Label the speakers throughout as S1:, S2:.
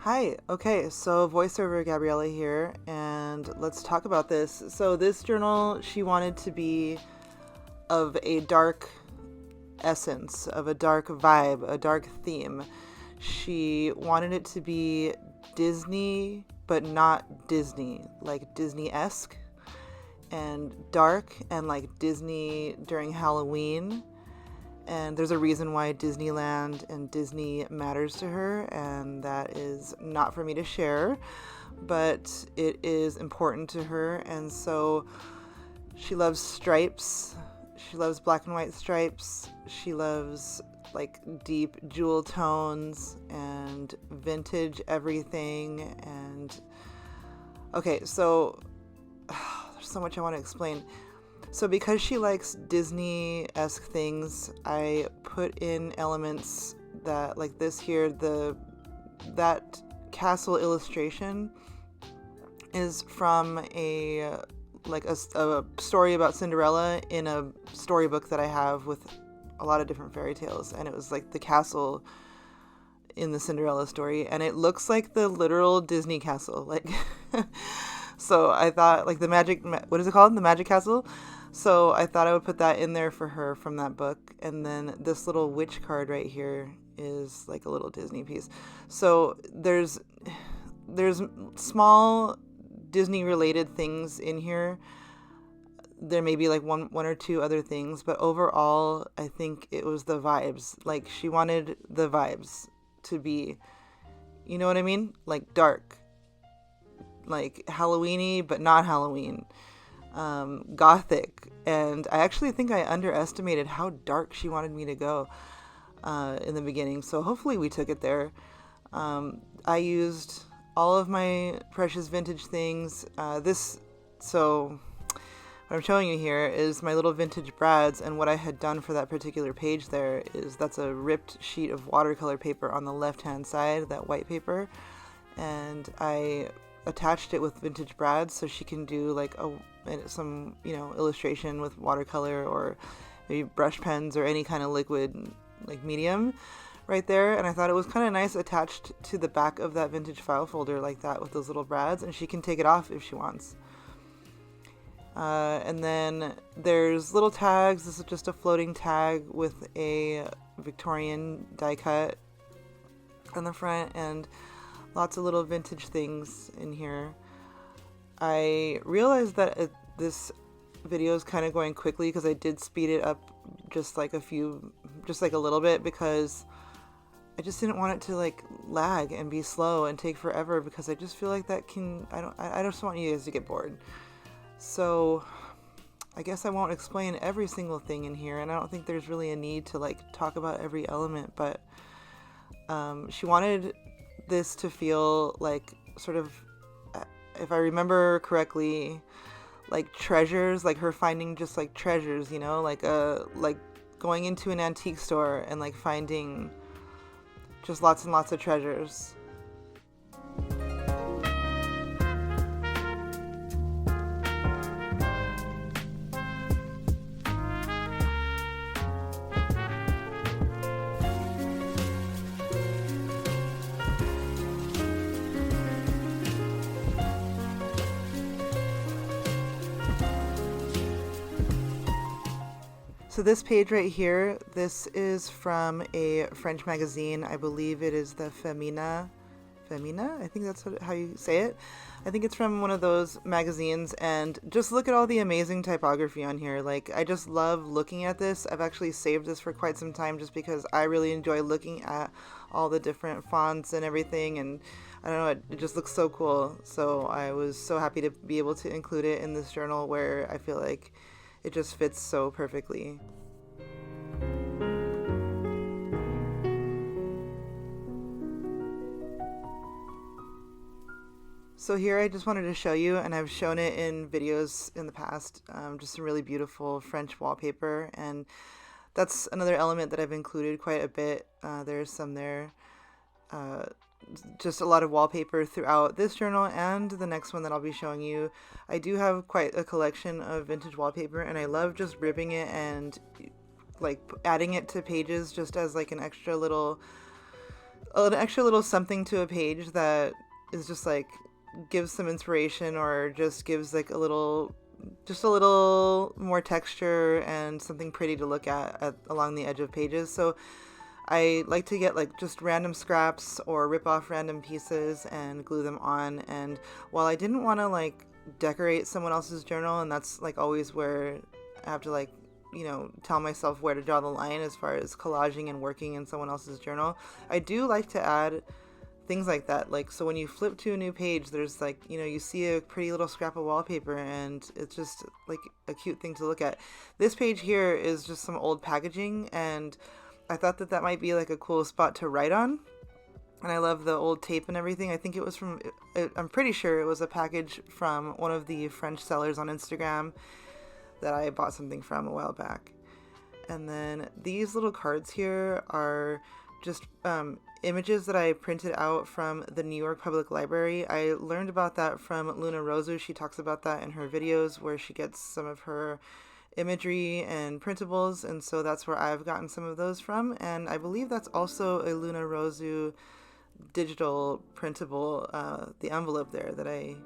S1: Hi, okay, so voiceover Gabriella here, and let's talk about this. So, this journal, she wanted to be of a dark essence, of a dark vibe, a dark theme. She wanted it to be Disney, but not Disney, like Disney-esque, and dark, and like Disney during Halloween. And there's a reason why Disneyland and Disney matters to her, and that is not for me to share, but it is important to her. And so she loves stripes. She loves black and white stripes. She loves like deep jewel tones and vintage everything. And okay, so there's so much I want to explain. So because she likes Disney-esque things, I put in elements that, like this here, that castle illustration is from a story about Cinderella in a storybook that I have with a lot of different fairy tales, and it was like the castle in the Cinderella story, and it looks like the literal Disney castle, like. So I thought, like, what is it called? The Magic Castle? So I thought I would put that in there for her from that book. And then this little witch card right here is like a little Disney piece. So there's small Disney related things in here. There may be like one or two other things, but overall, I think it was the vibes. Like, she wanted the vibes to be, you know what I mean? Like dark, like Halloweeny, but not Halloween, gothic. And I actually think I underestimated how dark she wanted me to go in the beginning. So hopefully we took it there. I used all of my precious vintage things. So what I'm showing you here is my little vintage brads, and what I had done for that particular page there is that's a ripped sheet of watercolor paper on the left-hand side, that white paper, and I attached it with vintage brads so she can do like some illustration with watercolor or maybe brush pens or any kind of liquid like medium right there. And I thought it was kind of nice attached to the back of that vintage file folder like that with those little brads, and she can take it off if she wants. And then there's little tags. This is just a floating tag with a Victorian die cut on the front, and lots of little vintage things in here. I realized that this video is kind of going quickly because I did speed it up just like a little bit, because I just didn't want it to like lag and be slow and take forever, because I just feel like that I just want you guys to get bored. So I guess I won't explain every single thing in here, and I don't think there's really a need to like talk about every element, but she wanted this to feel like sort of, if I remember correctly, like treasures, like her finding just like treasures, like going into an antique store and like finding just lots and lots of treasures. So this page right here, this is from a French magazine. I believe it is the Femina. I think that's how you say it. I think it's from one of those magazines, and just look at all the amazing typography on here. Like, I just love looking at this. I've actually saved this for quite some time just because I really enjoy looking at all the different fonts and everything, and I don't know, it just looks so cool. So I was so happy to be able to include it in this journal where I feel like it just fits so perfectly. So here I just wanted to show you, and I've shown it in videos in the past, just some really beautiful French wallpaper, and that's another element that I've included quite a bit. There's some there. Just a lot of wallpaper throughout this journal and the next one that I'll be showing you. I do have quite a collection of vintage wallpaper, and I love just ripping it and like adding it to pages just as like an extra little an extra little something to a page that is just like gives some inspiration, or just gives like just a little more texture and something pretty to look at along the edge of pages. So I like to get like just random scraps or rip off random pieces and glue them on. And while I didn't want to like decorate someone else's journal, and that's like always where I have to like, tell myself where to draw the line as far as collaging and working in someone else's journal, I do like to add things like that. Like, so when you flip to a new page, there's like, you see a pretty little scrap of wallpaper, and it's just like a cute thing to look at. This page here is just some old packaging, and I thought that might be like a cool spot to write on. And I love the old tape and everything. I think it was I'm pretty sure it was a package from one of the French sellers on Instagram that I bought something from a while back. And then these little cards here are just images that I printed out from the New York Public Library. I learned about that from Luna Rosu. She talks about that in her videos where she gets some of her imagery and printables, and so that's where I've gotten some of those from. And I believe that's also a Luna Rosu digital printable, the envelope there that I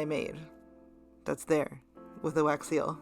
S1: made, that's there with the wax seal.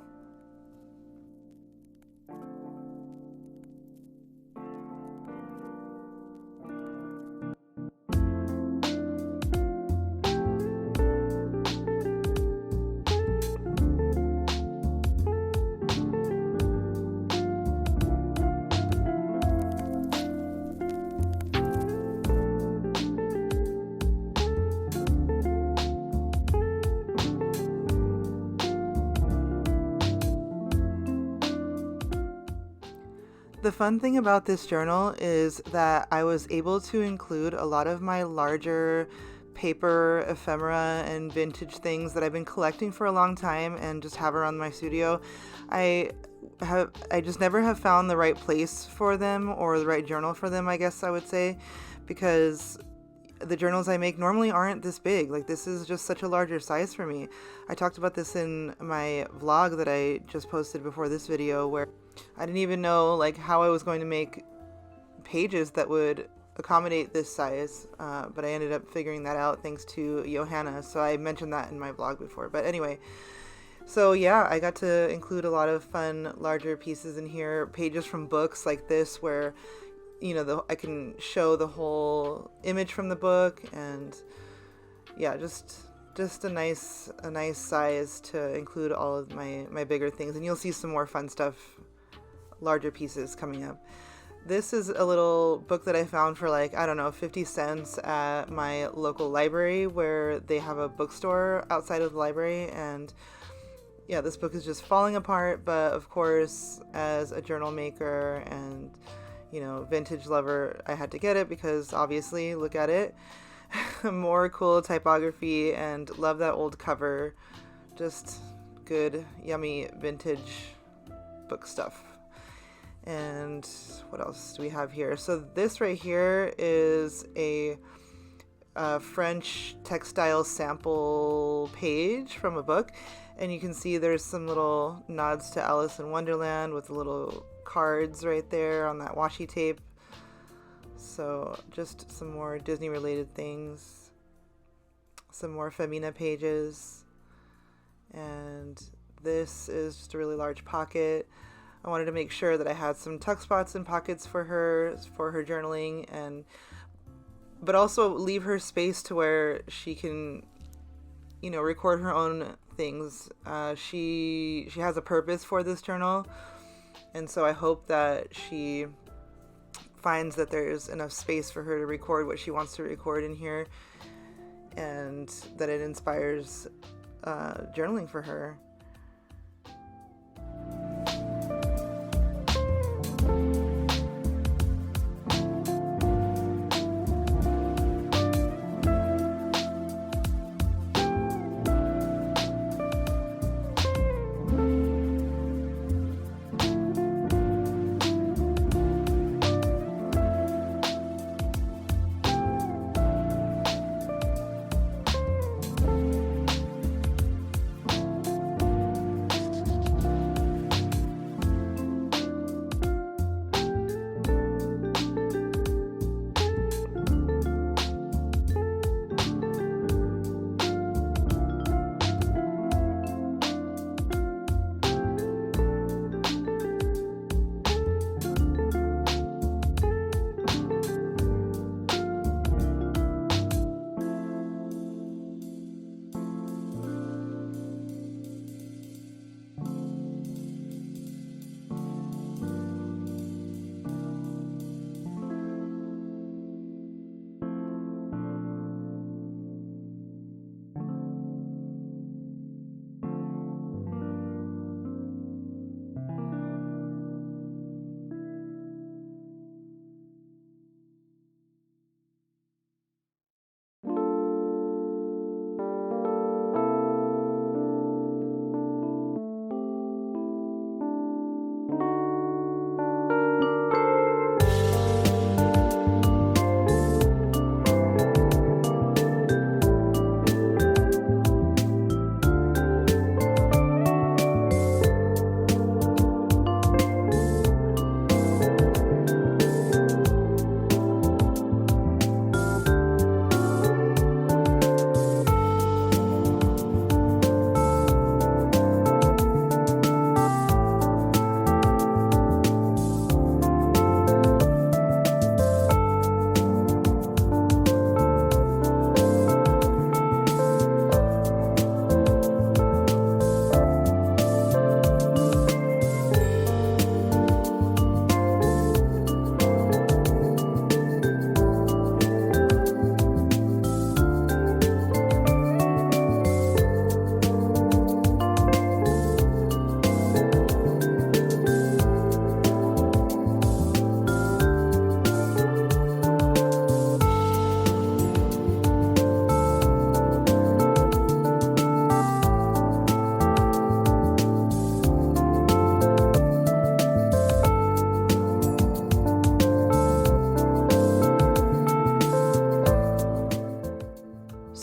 S1: The fun thing about this journal is that I was able to include a lot of my larger paper ephemera and vintage things that I've been collecting for a long time and just have around my studio. I just never have found the right place for them, or the right journal for them, I guess I would say, because the journals I make normally aren't this big. Like, this is just such a larger size for me. I talked about this in my vlog that I just posted before this video, where I didn't even know like how I was going to make pages that would accommodate this size, but I ended up figuring that out thanks to Johanna. So I mentioned that in my vlog before. But anyway, so yeah, I got to include a lot of fun larger pieces in here, pages from books like this where I can show the whole image from the book, and yeah, just a nice size to include all of my bigger things. And you'll see some more fun stuff, larger pieces coming up. This is a little book that I found for like, I don't know, 50 cents at my local library, where they have a bookstore outside of the library. And yeah, this book is just falling apart, but of course, as a journal maker and vintage lover, I had to get it because obviously, look at it. More cool typography, and love that old cover. Just good, yummy vintage book stuff. And what else do we have here? So this right here is a French textile sample page from a book. And you can see there's some little nods to Alice in Wonderland with the little cards right there on that washi tape. So just some more Disney related things. Some more Femina pages. And this is just a really large pocket. I wanted to make sure that I had some tuck spots and pockets for her journaling, but also leave her space to where she can, record her own things. She has a purpose for this journal, and so I hope that she finds that there's enough space for her to record what she wants to record in here, and that it inspires journaling for her.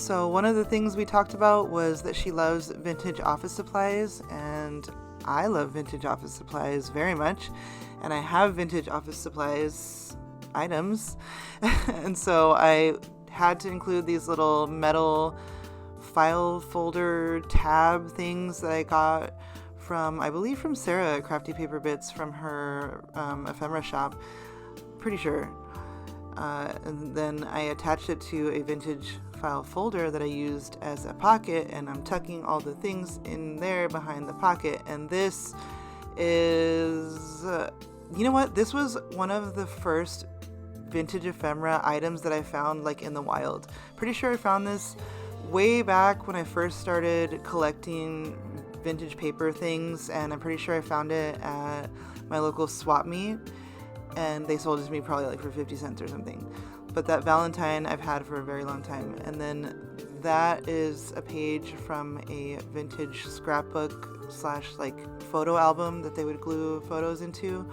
S1: So one of the things we talked about was that she loves vintage office supplies, and I love vintage office supplies very much, and I have vintage office supplies items. And so I had to include these little metal file folder tab things that I got from, I believe, from Sarah at Crafty Paper Bits, from her ephemera shop, pretty sure. And then I attached it to a vintage file folder that I used as a pocket, and I'm tucking all the things in there behind the pocket. And this is, you know what? This was one of the first vintage ephemera items that I found like in the wild. Pretty sure I found this way back when I first started collecting vintage paper things, and I'm pretty sure I found it at my local swap meet, and they sold it to me probably like for 50 cents or something. But that Valentine I've had for a very long time. And then that is a page from a vintage scrapbook / like photo album that they would glue photos into.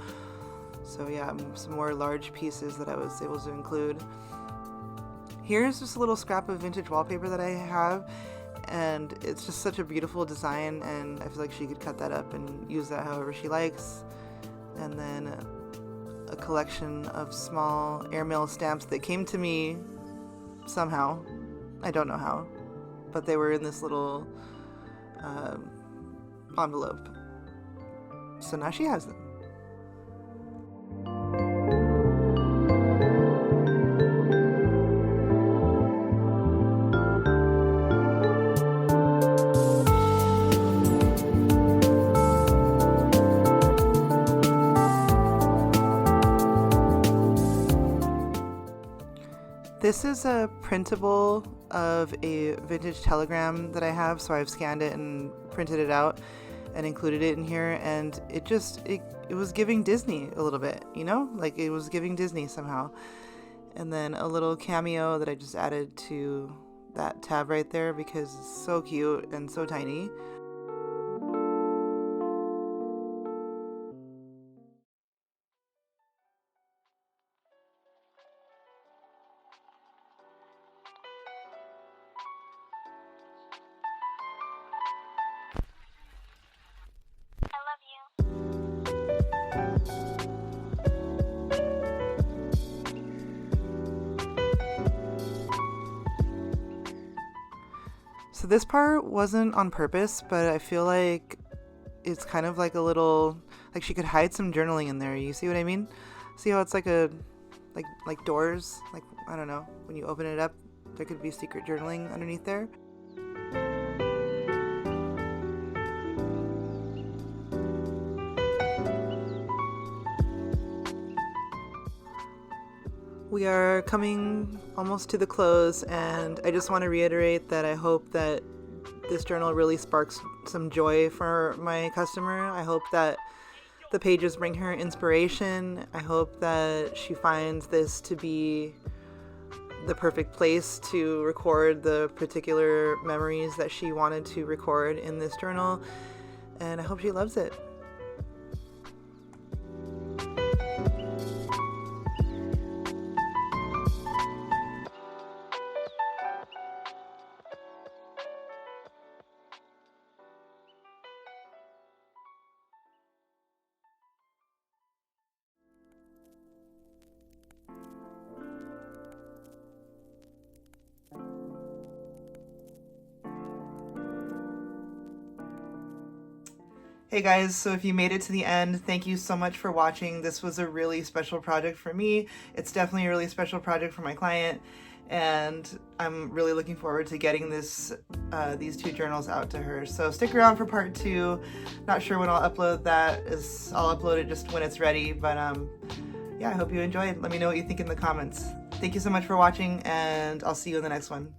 S1: So yeah, some more large pieces that I was able to include. Here's just a little scrap of vintage wallpaper that I have, and it's just such a beautiful design, and I feel like she could cut that up and use that however she likes. And then a collection of small airmail stamps that came to me somehow. I don't know how, but they were in this little envelope. So now she has them. This is a printable of a vintage telegram that I have, so I've scanned it and printed it out and included it in here, and it was giving Disney a little bit, you know? Like it was giving Disney somehow. And then a little cameo that I just added to that tab right there because it's so cute and so tiny. So this part wasn't on purpose, but I feel like it's kind of like a little, like she could hide some journaling in there. You see what I mean? See how it's like like doors? Like, I don't know, when you open it up, there could be secret journaling underneath there. We are coming almost to the close, and I just want to reiterate that I hope that this journal really sparks some joy for my customer. I hope that the pages bring her inspiration. I hope that she finds this to be the perfect place to record the particular memories that she wanted to record in this journal, and I hope she loves it. Hey guys, so if you made it to the end, thank you so much for watching. This was a really special project for me. It's definitely a really special project for my client, and I'm really looking forward to getting these two journals out to her. So stick around for part 2. Not sure when I'll upload that. I'll upload it just when it's ready, but yeah, I hope you enjoyed. Let me know what you think in the comments. Thank you so much for watching, and I'll see you in the next one.